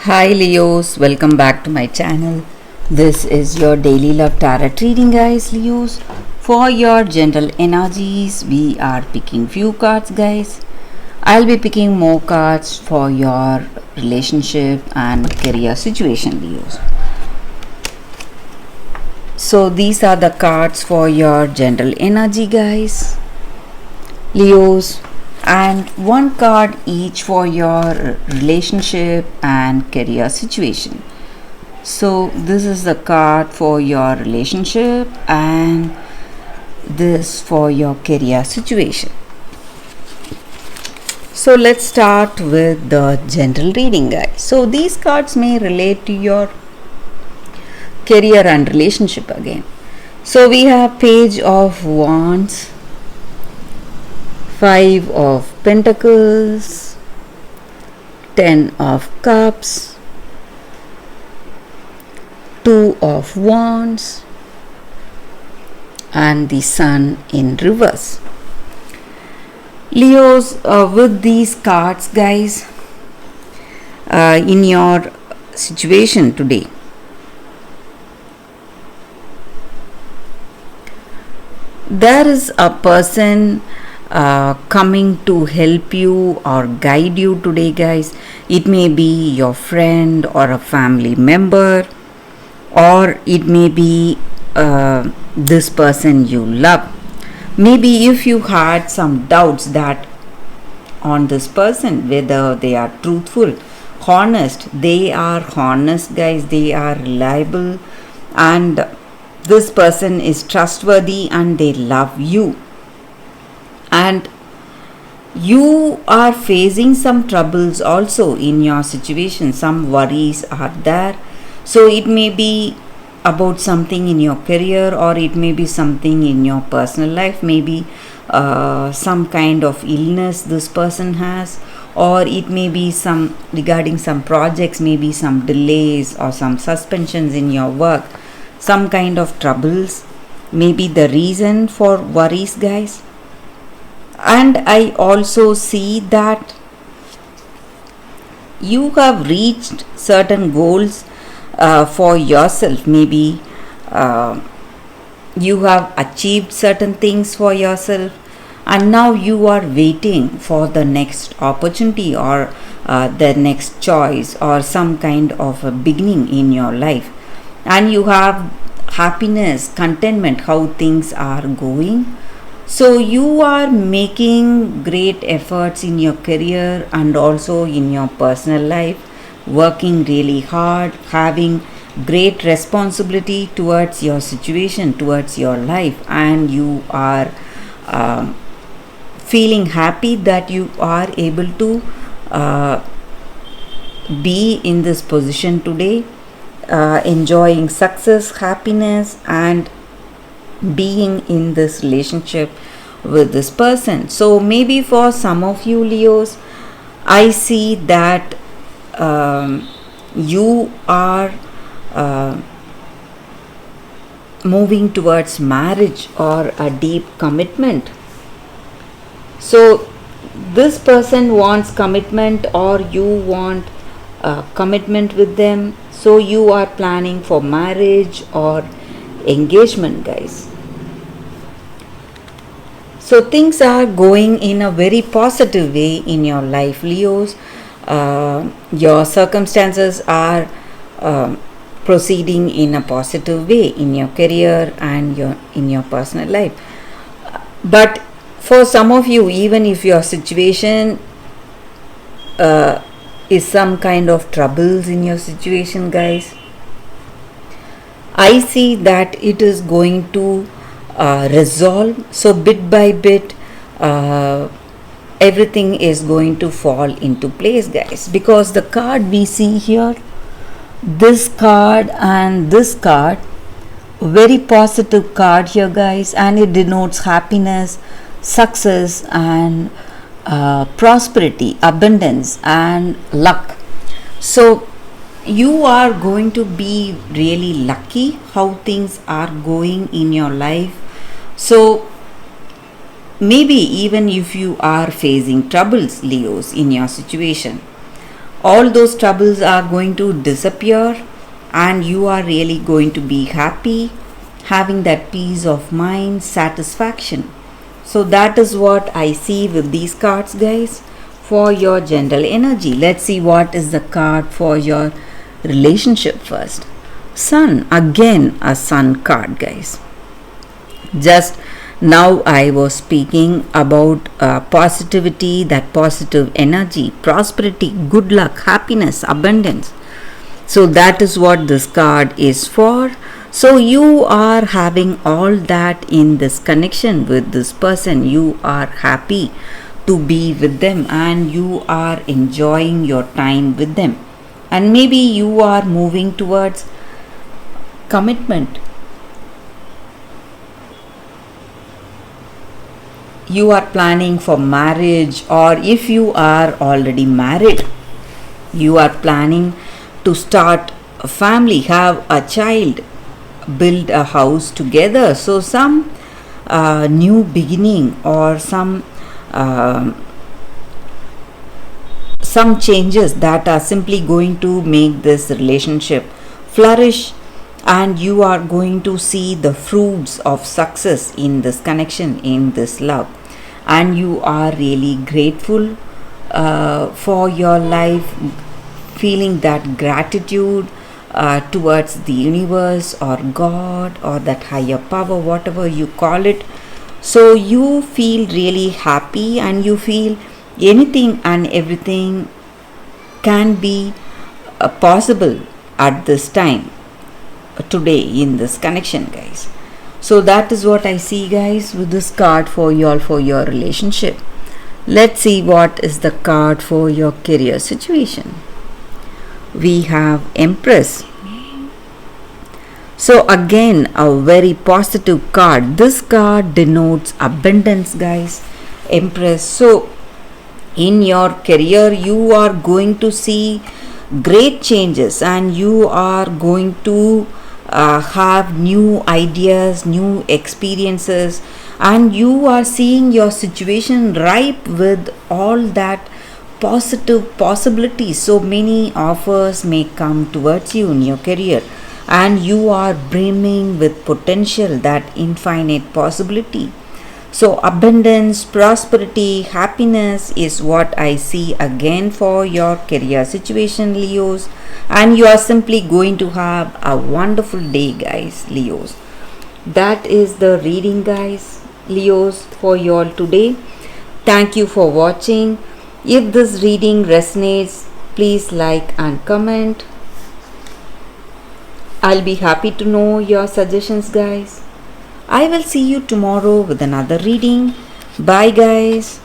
Hi Leos, welcome back to my channel. This is your daily love tarot reading, guys. Leos, for your general energies, we are picking few cards, guys. I'll be picking more cards for your relationship and career situation, Leos. So these are the cards for your general energy, guys. Leos, and one card each for your relationship and career situation. So this is the card for your relationship and this for your career situation. So let's start with the general reading, guys. So these cards may relate to your career and relationship again. So we have Page of Wands, Five of Pentacles, Ten of Cups, Two of Wands, and the Sun in reverse. Leos, with these cards, guys, in your situation today, there is a person coming to help you or guide you today, guys. It may be your friend or a family member, or it may be this person you love. Maybe if you had some doubts that on this person, whether they are truthful, honest, they are honest, guys, they are reliable, and this person is trustworthy and they love you. And you are facing some troubles also in your situation. Some worries are there. So it may be about something in your career, or it may be something in your personal life. Maybe some kind of illness this person has, or it may be some regarding some projects, maybe some delays or some suspensions in your work, some kind of troubles may be the reason for worries, guys. And I also see that you have reached certain goals for yourself. Maybe you have achieved certain things for yourself, and now you are waiting for the next opportunity or the next choice or some kind of a beginning in your life. And you have happiness, contentment, how things are going. So you are making great efforts in your career and also in your personal life, working really hard, having great responsibility towards your situation, towards your life, and you are feeling happy that you are able to be in this position today, enjoying success, happiness, and being in this relationship with this person. So maybe for some of you, Leos, I see that you are moving towards marriage or a deep commitment. So this person wants commitment, or you want commitment with them. So you are planning for marriage or engagement, guys. So things are going in a very positive way in your life, Leos. Your circumstances are proceeding in a positive way in your career and in your personal life. But for some of you, even if your situation is some kind of troubles in your situation, guys, I see that it is going to resolve. So bit by bit, everything is going to fall into place, guys, because the card we see here, this card and this card, very positive card here, guys, and it denotes happiness, success, and prosperity, abundance, and luck. So you are going to be really lucky how things are going in your life. So maybe even if you are facing troubles, Leos, in your situation, all those troubles are going to disappear and you are really going to be happy, having that peace of mind, satisfaction. So that is what I see with these cards, guys, for your general energy. Let's see what is the card for your relationship first. Sun, again a sun card, guys. Just now I was speaking about positivity, that positive energy, prosperity, good luck, happiness, abundance. So that is what this card is for. So you are having all that in this connection with this person. You are happy to be with them and you are enjoying your time with them. And maybe you are moving towards commitment. You are planning for marriage, or if you are already married, you are planning to start a family, have a child, build a house together. So some new beginning or some changes that are simply going to make this relationship flourish, and you are going to see the fruits of success in this connection, in this love, and you are really grateful for your life, feeling that gratitude towards the universe or God or that higher power, whatever you call it. So you feel really happy and you feel anything and everything can be possible at this time, today, in this connection, guys. So that is what I see, guys, with this card for you all for your relationship. Let's see what is the card for your career situation. We have Empress. So again, a very positive card. This card denotes abundance, guys. Empress. So in your career, you are going to see great changes and you are going to have new ideas, new experiences, and you are seeing your situation ripe with all that positive possibilities. So many offers may come towards you in your career and you are brimming with potential, that infinite possibility. So abundance, prosperity, happiness is what I see again for your career situation, Leos. And you are simply going to have a wonderful day, guys, Leos. That is the reading, guys, Leos, for you all today. Thank you for watching. If this reading resonates, please like and comment. I'll be happy to know your suggestions, guys. I will see you tomorrow with another reading. Bye, guys.